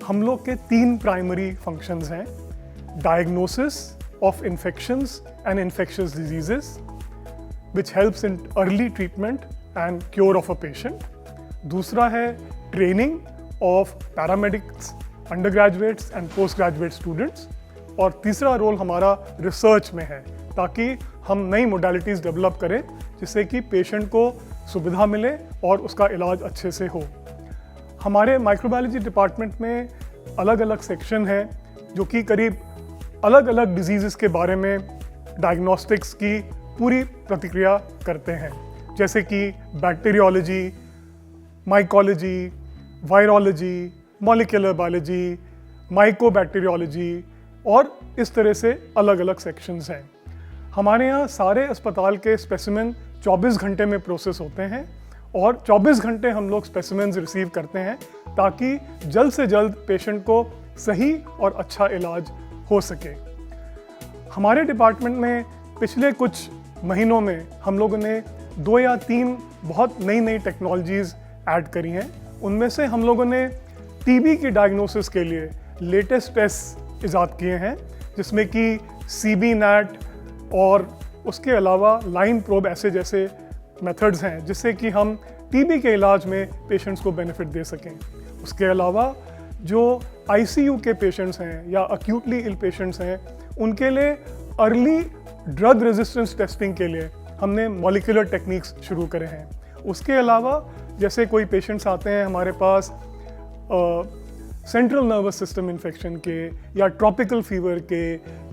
हम लोग के 3 प्राइमरी फंक्शंस हैं: diagnosis of infections and infectious diseases which helps in early treatment and cure of a patient. दूसरा है training of paramedics, undergraduates and postgraduate students. और तीसरा role हमारा रिसर्च में है ताकि हम नई मोडालिटीज़ डेवलप करें जिससे कि पेशेंट को सुविधा मिले और उसका इलाज अच्छे से हो। हमारे माइक्रोबायोलॉजी डिपार्टमेंट में अलग अलग सेक्शन है जो कि करीब अलग अलग डिजीज़ के बारे में डायग्नोस्टिक्स की पूरी प्रतिक्रिया करते हैं, जैसे कि bacteriology, mycology, virology, molecular biology, mycobacteriology और इस तरह से अलग अलग सेक्शंस हैं। हमारे यहाँ सारे अस्पताल के स्पेसिमेन 24 घंटे में प्रोसेस होते हैं और 24 घंटे हम लोग स्पेसिमेन्स रिसीव करते हैं ताकि जल्द से जल्द पेशेंट को सही और अच्छा इलाज हो सके। हमारे डिपार्टमेंट में पिछले कुछ महीनों में हम लोगों ने 2 या 3 बहुत नई नई टेक्नोलॉजीज़ ऐड करी हैं। उनमें से हम लोगों ने टीबी की डायग्नोसिस के लिए लेटेस्ट टेस्ट इजाद किए हैं, जिसमें कि CB-NAT और उसके अलावा लाइन प्रोब ऐसे जैसे मेथड्स हैं जिससे कि हम टीबी के इलाज में पेशेंट्स को बेनिफिट दे सकें। उसके अलावा जो ICU के पेशेंट्स हैं या अक्यूटली इल पेशेंट्स हैं, उनके लिए अर्ली ड्रग रेजिस्टेंस टेस्टिंग के लिए हमने मॉलिक्यूलर टेक्निक्स शुरू करे हैं। उसके अलावा जैसे कोई पेशेंट्स आते हैं हमारे पास सेंट्रल नर्वस सिस्टम इन्फेक्शन के या ट्रॉपिकल फीवर के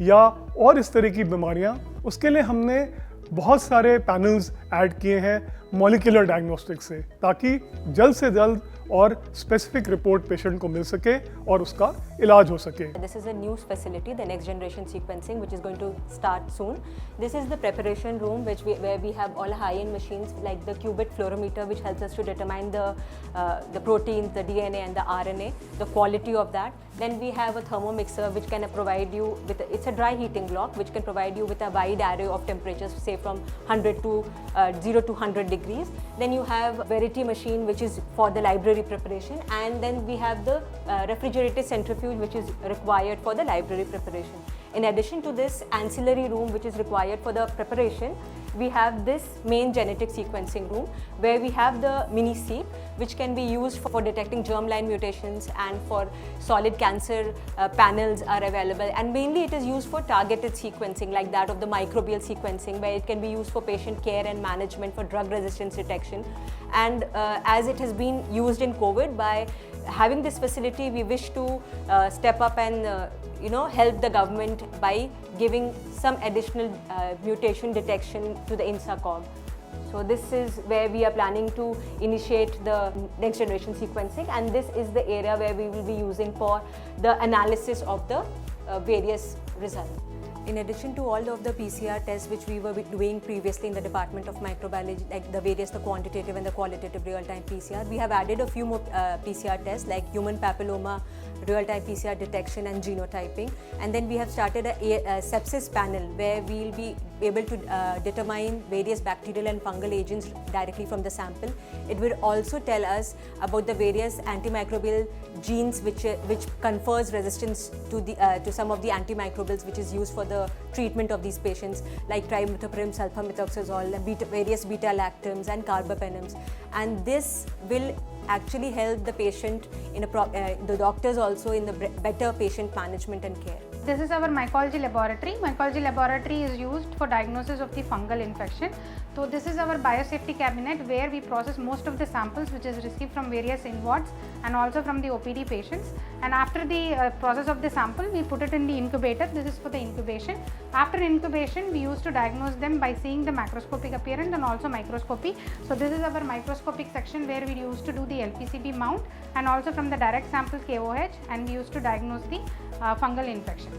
या और इस तरह की बीमारियां, उसके लिए हमने बहुत सारे पैनल्स ऐड किए हैं मॉलिक्यूलर डायग्नोस्टिक्स से, ताकि जल्द से जल्द और स्पेसिफिक रिपोर्ट पेशेंट को मिल सके और उसका इलाज हो सके। This is a new facility, the next generation sequencing, which is going to start soon. This is the preparation room where we have all high-end machines like the qubit fluorometer, which helps us to determine the proteins, the DNA and the RNA, the quality of that. Then we have a thermomixer which can provide you with it's a dry heating block which can provide you with a wide array of temperatures, say from 100 to 0 to 100 degrees. Then you have Verity machine which is for the library preparation, and then we have the refrigerated centrifuge which is required for the library preparation. In addition to this ancillary room which is required for the preparation, we have this main genetic sequencing room where we have the mini-seq which can be used for detecting germline mutations, and for solid cancer panels are available, and mainly it is used for targeted sequencing like that of the microbial sequencing, where it can be used for patient care and management for drug resistance detection. And as it has been used in COVID, by having this facility we wish to step up and help the government by giving some additional mutation detection to the INSACOG. So this is where we are planning to initiate the next generation sequencing, and this is the area where we will be using for the analysis of the various results. In addition to all of the PCR tests which we were doing previously in the Department of Microbiology, like the quantitative and the qualitative real-time PCR, we have added a few more PCR tests like human papilloma, real-time PCR detection and genotyping. And then we have started a sepsis panel where we will be able to determine various bacterial and fungal agents directly from the sample. It will also tell us about the various antimicrobial genes which confers resistance to some of the antimicrobials which is used for the treatment of these patients, like trimethoprim, sulfamethoxazole, various beta-lactams and carbapenems. And this will actually help the patient in the doctors also in the better patient management and care. This is our mycology laboratory. Mycology laboratory is used for diagnosis of the fungal infection. So this is our biosafety cabinet where we process most of the samples which is received from various inwards and also from the OPD patients. And after the process of the sample, we put it in the incubator. This is for the incubation. After incubation, we used to diagnose them by seeing the macroscopic appearance and also microscopy. So this is our microscopic section where we used to do the LPCB mount and also from the direct sample KOH, and we used to diagnose the fungal infections.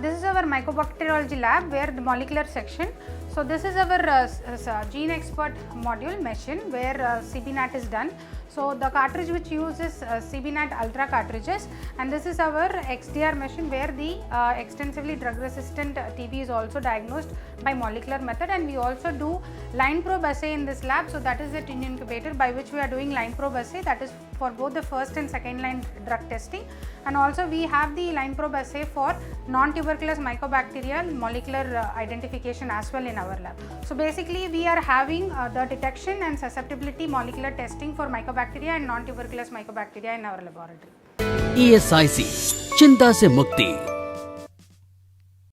This is our mycobacteriology lab where the molecular section. So this is our gene expert module machine where CB-NAT is done. So the cartridge which uses CBNAT Ultra cartridges, and this is our XDR machine where the extensively drug resistant TB is also diagnosed by molecular method, and we also do line probe assay in this lab. So that is the tin incubator by which we are doing line probe assay, that is for both the first and second line drug testing, and also we have the line probe assay for non-tuberculous mycobacterial molecular identification as well in our lab. So basically we are having the detection and susceptibility molecular testing for mycobacteria and non-tuberculous mycobacteria in our laboratory. ESIC, चिंता से मुक्ति।